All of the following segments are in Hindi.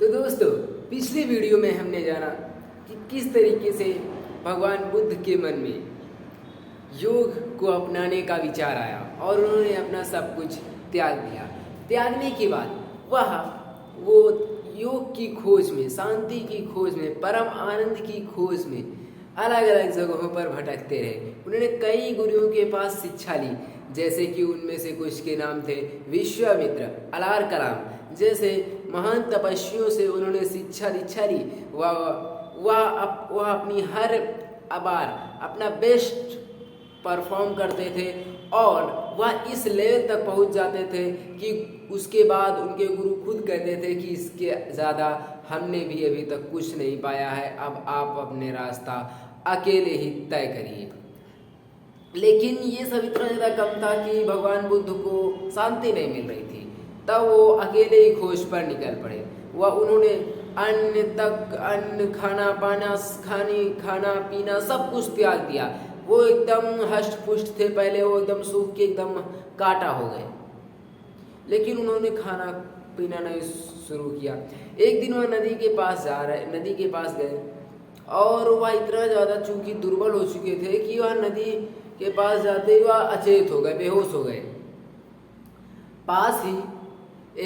तो दोस्तों, पिछली वीडियो में हमने जाना कि किस तरीके से भगवान बुद्ध के मन में योग को अपनाने का विचार आया और उन्होंने अपना सब कुछ त्याग दिया। त्यागने के बाद वो योग की खोज में, शांति की खोज में, परम आनंद की खोज में अलग अलग जगहों पर भटकते रहे। उन्होंने कई गुरुओं के पास शिक्षा ली, जैसे कि उनमें से कुछ के नाम थे विश्वामित्र, अलार कलाम जैसे महान तपस्वियों से उन्होंने दीक्षा ली। वह अपनी हर बार अपना बेस्ट परफॉर्म करते थे और वह इस लेवल तक पहुंच जाते थे कि उसके बाद उनके गुरु खुद कहते थे कि इसके ज़्यादा हमने भी अभी तक कुछ नहीं पाया है, अब आप अपने रास्ता अकेले ही तय करिए। लेकिन ये सब इतना ज़्यादा कम था कि भगवान बुद्ध को शांति नहीं मिल रही थी। तब वो अकेले ही खोज पर निकल पड़े। उन्होंने अन्न खाना पीना सब कुछ त्याग दिया। वो एकदम हष्ट पुष्ट थे, पहले वो एकदम सूख के एकदम काटा हो गए, लेकिन उन्होंने खाना पीना नहीं शुरू किया। एक दिन वह नदी के पास गए और वह इतना ज़्यादा चूंकि दुर्बल हो चुके थे कि वह नदी के पास जाते ही वह अचेत हो गए, बेहोश हो गए। पास ही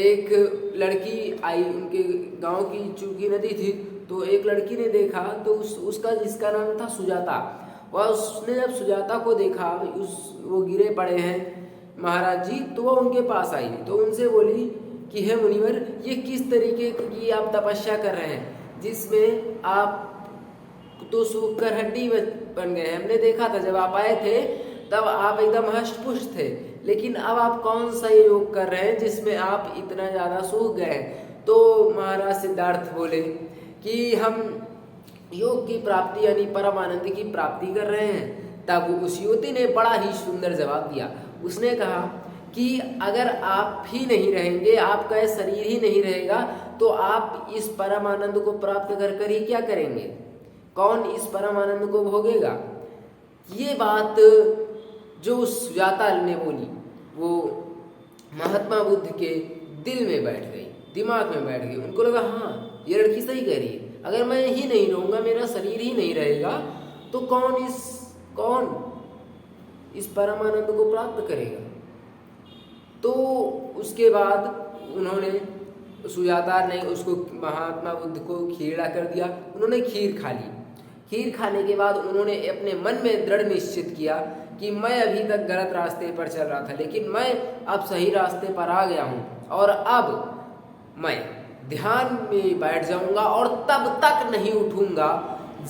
एक लड़की आई, उनके गांव की चूंकि नदी थी तो एक लड़की ने देखा, तो उसका जिसका नाम था सुजाता, उसने जब सुजाता को देखा वो गिरे पड़े हैं महाराज जी, तो वह उनके पास आई तो उनसे बोली कि हे मुनिवर, ये किस तरीके की आप तपस्या कर रहे हैं जिसमें आप तो सूख कर हड्डी बन गए। हमने देखा था जब आप आए थे तब आप एकदम हष्ट पुष्ट थे, लेकिन अब आप कौन सा योग कर रहे हैं जिसमें आप इतना ज़्यादा सूख गए हैं। तो महाराज सिद्धार्थ बोले कि हम योग की प्राप्ति यानी परम आनंद की प्राप्ति कर रहे हैं। तब उस युवती ने बड़ा ही सुंदर जवाब दिया। उसने कहा कि अगर आप ही नहीं रहेंगे, आपका शरीर ही नहीं रहेगा, तो आप इस परम आनंद को प्राप्त कर ही क्या करेंगे? कौन इस परम आनंद को भोगेगा? ये बात जो सुजाता ने बोली वो महात्मा बुद्ध के दिल में बैठ गई, दिमाग में बैठ गई। उनको लगा हाँ, ये लड़की सही कह रही है, अगर मैं ही नहीं रहूँगा, मेरा शरीर ही नहीं रहेगा, तो कौन इस परम आनंद को प्राप्त करेगा? तो उसके बाद उन्होंने सुजाता ने उसको महात्मा बुद्ध को खीरा कर दिया। उन्होंने खीर खा ली। खीर खाने के बाद उन्होंने अपने मन में दृढ़ निश्चित किया कि मैं अभी तक गलत रास्ते पर चल रहा था, लेकिन मैं अब सही रास्ते पर आ गया हूँ और अब मैं ध्यान में बैठ जाऊंगा और तब तक नहीं उठूंगा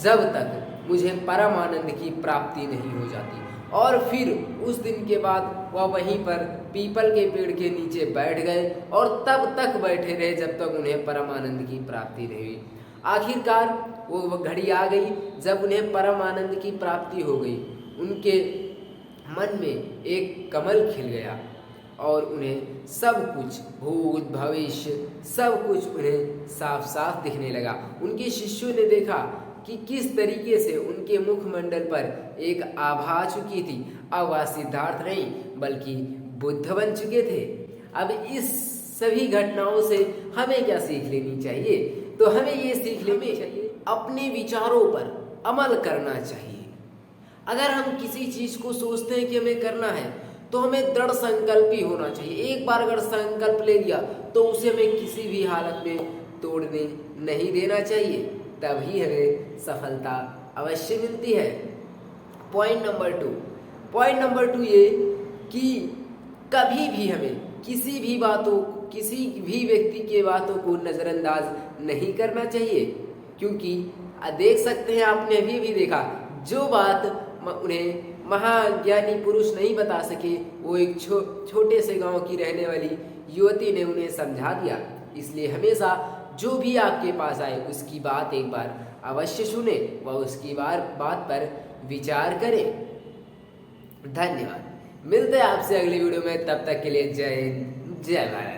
जब तक मुझे परम आनंद की प्राप्ति नहीं हो जाती। और फिर उस दिन के बाद वह वहीं पर पीपल के पेड़ के नीचे बैठ गए और तब तक बैठे रहे जब तक उन्हें परम आनंद की प्राप्ति नहीं हुई। आखिरकार वो घड़ी आ गई जब उन्हें परम आनंद की प्राप्ति हो गई। उनके मन में एक कमल खिल गया और उन्हें सब कुछ, भूत भविष्य सब कुछ उन्हें साफ साफ दिखने लगा। उनके शिष्यों ने देखा कि किस तरीके से उनके मुखमंडल पर एक आभा आ चुकी थी। अब वह सिद्धार्थ नहीं बल्कि बुद्ध बन चुके थे। अब इस सभी घटनाओं से हमें क्या सीख लेनी चाहिए? तो हमें ये सीख लेनी चाहिए अपने विचारों पर अमल करना चाहिए। अगर हम किसी चीज़ को सोचते हैं कि हमें करना है तो हमें दृढ़ संकल्पी होना चाहिए। एक बार अगर संकल्प ले लिया तो उसे हमें किसी भी हालत में तोड़ने नहीं देना चाहिए, तभी हमें सफलता अवश्य मिलती है। पॉइंट नंबर टू ये कि कभी भी हमें किसी भी व्यक्ति के बातों को नज़रअंदाज नहीं करना चाहिए, क्योंकि देख सकते हैं, आपने अभी भी देखा, जो बात उन्हें महाज्ञानी पुरुष नहीं बता सके वो एक छोटे से गांव की रहने वाली युवती ने उन्हें समझा दिया। इसलिए हमेशा जो भी आपके पास आए उसकी बात एक बार अवश्य सुने व उसकी बात पर विचार करें। धन्यवाद। मिलते हैं आपसे अगली वीडियो में, तब तक के लिए जय हिंद, जय भारत।